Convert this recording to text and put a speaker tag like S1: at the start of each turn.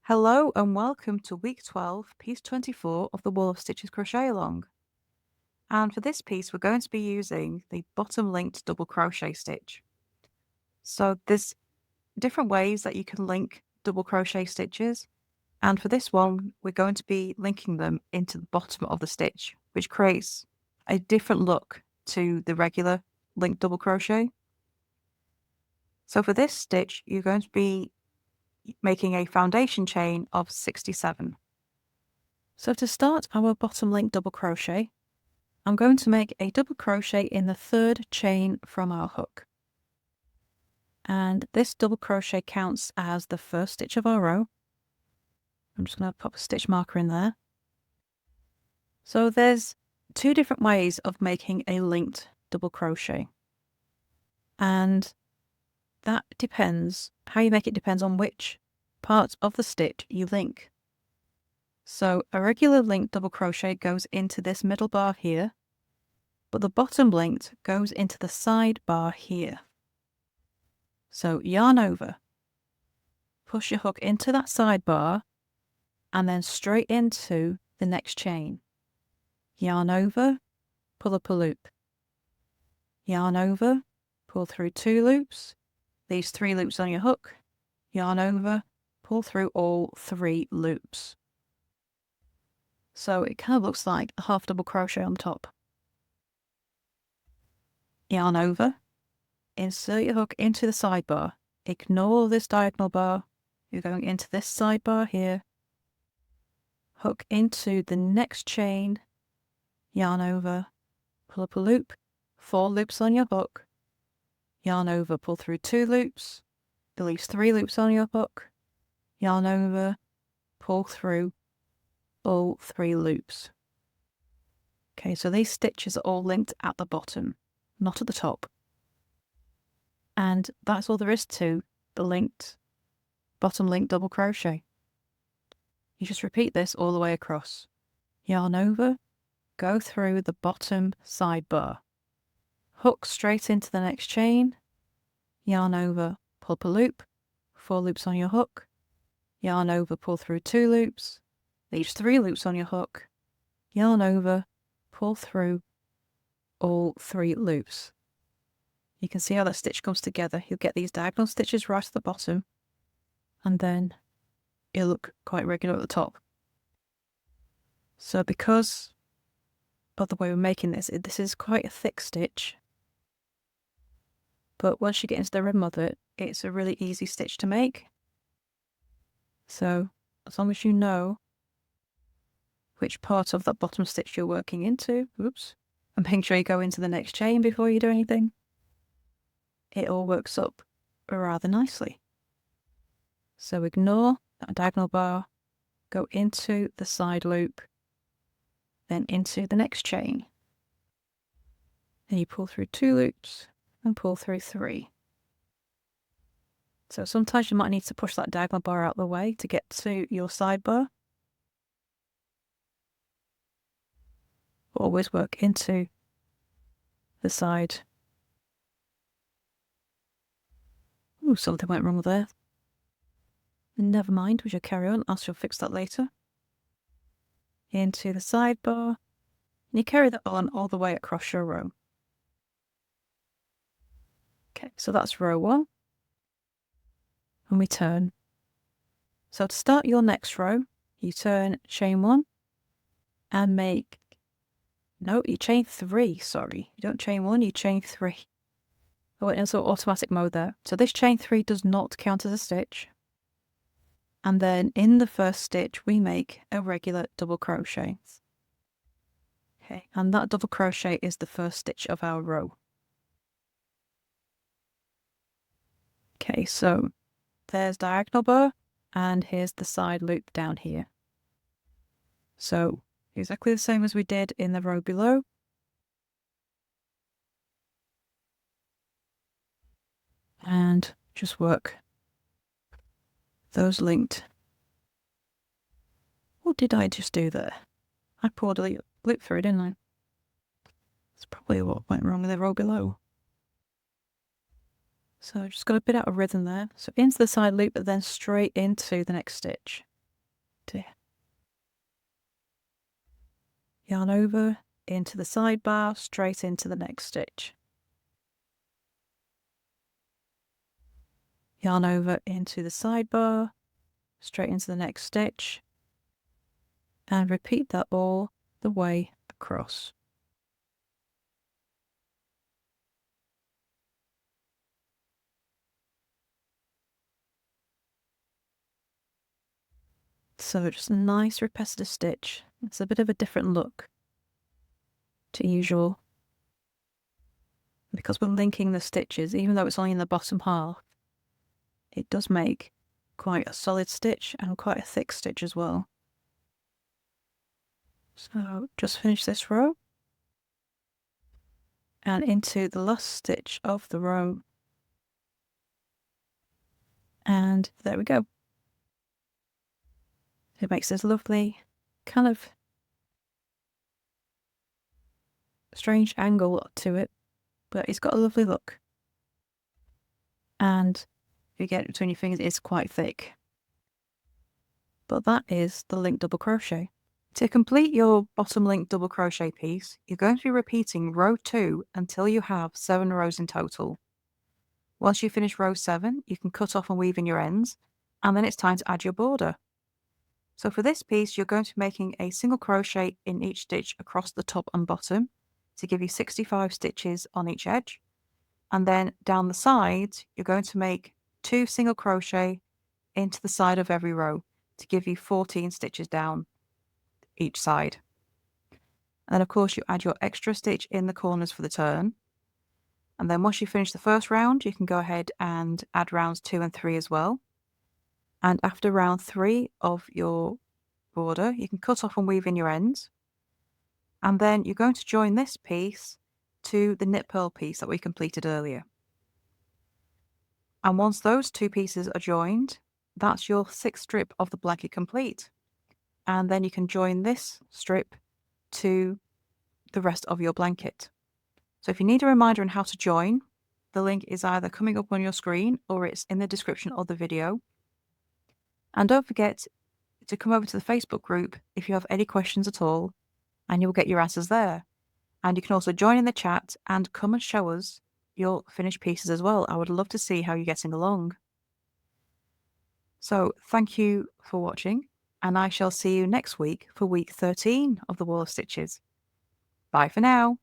S1: Hello and welcome to week 12, piece 24 of the Wall of Stitches crochet along. And for this piece, we're going to be using the bottom linked double crochet stitch. So there's different ways that you can link double crochet stitches. And for this one, we're going to be linking them into the bottom of the stitch, which creates a different look to the regular linked double crochet. So for this stitch, you're going to be making a foundation chain of 67. So to start our bottom linked double crochet, I'm going to make a double crochet in the third chain from our hook. And this double crochet counts as the first stitch of our row. I'm just going to pop a stitch marker in there. So there's two different ways of making a linked double crochet. And that depends, how you make it depends on which part of the stitch you link. So a regular linked double crochet goes into this middle bar here, but the bottom linked goes into the side bar here. So yarn over, push your hook into that side bar, and then straight into the next chain. Yarn over, pull up a loop. Yarn over, pull through 2 loops, leaves 3 loops on your hook, yarn over, pull through all 3 loops. So it kind of looks like a half double crochet on top. Yarn over, insert your hook into the side bar. Ignore this diagonal bar. You're going into this side bar here. Hook into the next chain. Yarn over, pull up a loop. 4 loops on your hook. Yarn over, pull through 2 loops. It leaves 3 loops on your hook. Yarn over, pull through all 3 loops. Okay, so these stitches are all linked at the bottom, not at the top. And that's all there is to the bottom linked double crochet. You just repeat this all the way across. Yarn over, go through the bottom side bar. Hook straight into the next chain. Yarn over, pull up a loop. 4 loops on your hook. Yarn over, pull through 2 loops. Leaves 3 loops on your hook. Yarn over, pull through all 3 loops. You can see how that stitch comes together. You'll get these diagonal stitches right at the bottom, and then it'll look quite regular at the top. So because of the way we're making this is quite a thick stitch, but once you get into the rhythm of it, it's a really easy stitch to make. So as long as you know which part of that bottom stitch you're working into, and making sure you go into the next chain before you do anything, it all works up rather nicely. So ignore that diagonal bar, go into the side loop, then into the next chain. Then you pull through 2 loops and pull through 3. So sometimes you might need to push that diagonal bar out of the way to get to your side bar. Always work into the side. Ooh, something went wrong there. Never mind, we shall carry on. I shall fix that later. Into the side bar. And you carry that on all the way across your row. Okay, so that's row 1. And we turn. So to start your next row, you turn chain 1 and make... No, you chain 3, sorry. You don't chain 1, you chain 3. I went into automatic mode there. So this chain 3 does not count as a stitch. And then in the first stitch, we make a regular double crochet. Okay, and that double crochet is the first stitch of our row. Okay, so there's diagonal bar, and here's the side loop down here. So exactly the same as we did in the row below. And just work those linked. What did I just do there? I pulled a loop through, didn't I? That's probably what went wrong with the row below. So just got a bit out of rhythm there. So into the side loop, but then straight into the next stitch. Yarn over into the sidebar, straight into the next stitch. Yarn over into the sidebar, straight into the next stitch, and repeat that all the way across. So just a nice repetitive stitch. It's a bit of a different look to usual. Because we're linking the stitches, even though it's only in the bottom half, it does make quite a solid stitch and quite a thick stitch as well. So just finish this row and into the last stitch of the row. And there we go. It makes this lovely kind of strange angle to it, but it's got a lovely look. And if you get it between your fingers, it's quite thick. But that is the linked double crochet. To complete your bottom linked double crochet piece, you're going to be repeating row 2 until you have 7 rows in total. Once you finish row 7, you can cut off and weave in your ends, and then it's time to add your border. So for this piece, you're going to be making a single crochet in each stitch across the top and bottom to give you 65 stitches on each edge. And then down the sides, you're going to make 2 single crochet into the side of every row to give you 14 stitches down each side. And then of course you add your extra stitch in the corners for the turn. And then once you finish the first round, you can go ahead and add rounds 2 and 3 as well. And after round 3 of your border, you can cut off and weave in your ends. And then you're going to join this piece to the knit purl piece that we completed earlier. And once those 2 pieces are joined, that's your 6th strip of the blanket complete. And then you can join this strip to the rest of your blanket. So if you need a reminder on how to join, the link is either coming up on your screen or it's in the description of the video. And don't forget to come over to the Facebook group if you have any questions at all, and you'll get your answers there. And you can also join in the chat and come and show us your finished pieces as well. I would love to see how you're getting along. So thank you for watching, and I shall see you next week for week 13 of the Wall of Stitches. Bye for now.